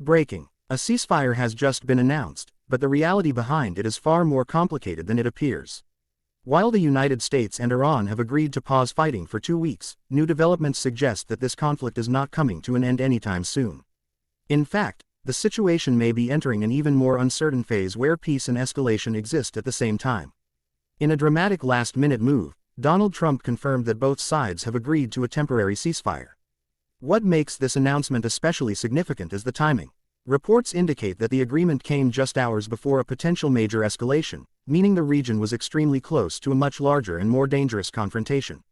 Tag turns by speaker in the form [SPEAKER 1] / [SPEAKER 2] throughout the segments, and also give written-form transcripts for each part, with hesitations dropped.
[SPEAKER 1] Breaking. A ceasefire has just been announced, but the reality behind it is far more complicated than it appears. While the United States and Iran have agreed to pause fighting for 2 weeks, new developments suggest that this conflict is not coming to an end anytime soon. In fact, the situation may be entering an even more uncertain phase where peace and escalation exist at the same time. In a dramatic last-minute move, Donald Trump confirmed that both sides have agreed to a temporary ceasefire. What makes this announcement especially significant is the timing. Reports indicate that the agreement came just hours before a potential major escalation, meaning the region was extremely close to a much larger and more dangerous confrontation.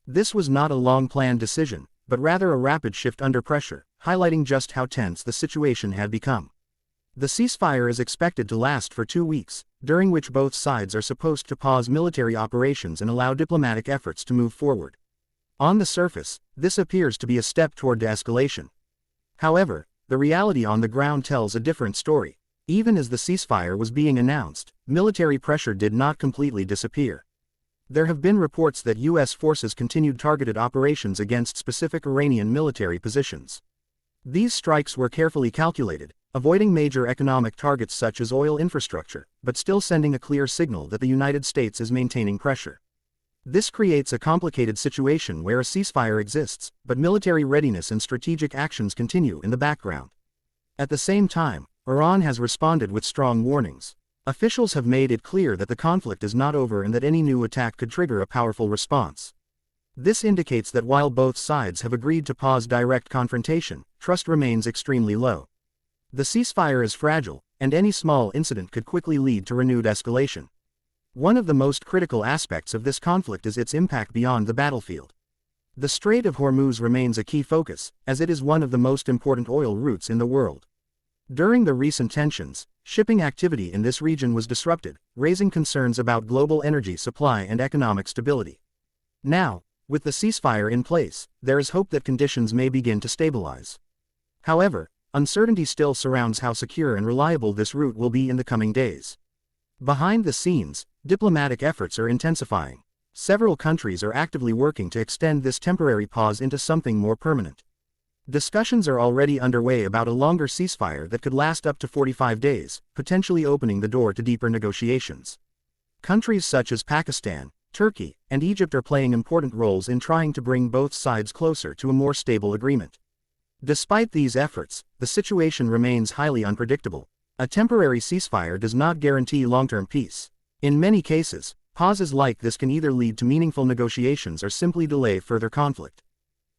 [SPEAKER 1] This was not a long-planned decision, but rather a rapid shift under pressure, highlighting just how tense the situation had become. The ceasefire is expected to last for 2 weeks, during which both sides are supposed to pause military operations and allow diplomatic efforts to move forward. On the surface, this appears to be a step toward de-escalation. However, the reality on the ground tells a different story. Even as the ceasefire was being announced, military pressure did not completely disappear. There have been reports that U.S. forces continued targeted operations against specific Iranian military positions. These strikes were carefully calculated, avoiding major economic targets such as oil infrastructure, but still sending a clear signal that the United States is maintaining pressure. This creates a complicated situation where a ceasefire exists, but military readiness and strategic actions continue in the background. At the same time, Iran has responded with strong warnings. Officials have made it clear that the conflict is not over and that any new attack could trigger a powerful response. This indicates that while both sides have agreed to pause direct confrontation, trust remains extremely low. The ceasefire is fragile, and any small incident could quickly lead to renewed escalation. One of the most critical aspects of this conflict is its impact beyond the battlefield. The Strait of Hormuz remains a key focus, as it is one of the most important oil routes in the world. During the recent tensions, shipping activity in this region was disrupted, raising concerns about global energy supply and economic stability. Now, with the ceasefire in place, there is hope that conditions may begin to stabilize. However, uncertainty still surrounds how secure and reliable this route will be in the coming days. Behind the scenes, diplomatic efforts are intensifying. Several countries are actively working to extend this temporary pause into something more permanent. Discussions are already underway about a longer ceasefire that could last up to 45 days, potentially opening the door to deeper negotiations. Countries such as Pakistan, Turkey, and Egypt are playing important roles in trying to bring both sides closer to a more stable agreement. Despite these efforts, the situation remains highly unpredictable. A temporary ceasefire does not guarantee long-term peace. In many cases, pauses like this can either lead to meaningful negotiations or simply delay further conflict.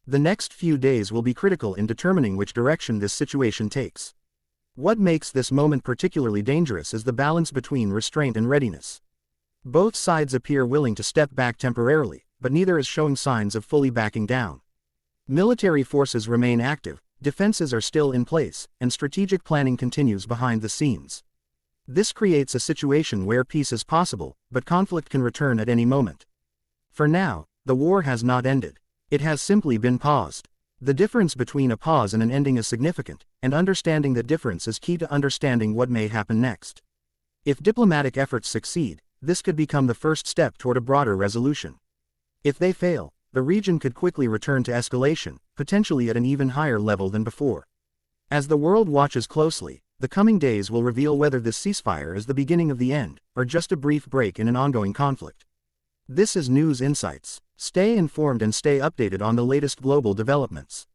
[SPEAKER 1] The next few days will be critical in determining which direction this situation takes. What makes this moment particularly dangerous is the balance between restraint and readiness. Both sides appear willing to step back temporarily, but neither is showing signs of fully backing down. Military forces remain active, defenses are still in place, and strategic planning continues behind the scenes. This creates a situation where peace is possible, but conflict can return at any moment. For now, the war has not ended. It has simply been paused. The difference between a pause and an ending is significant, and understanding that difference is key to understanding what may happen next. If diplomatic efforts succeed, this could become the first step toward a broader resolution. If they fail, the region could quickly return to escalation, potentially at an even higher level than before. As the world watches closely, the coming days will reveal whether this ceasefire is the beginning of the end, or just a brief break in an ongoing conflict. This is News Insights. Stay informed and stay updated on the latest global developments.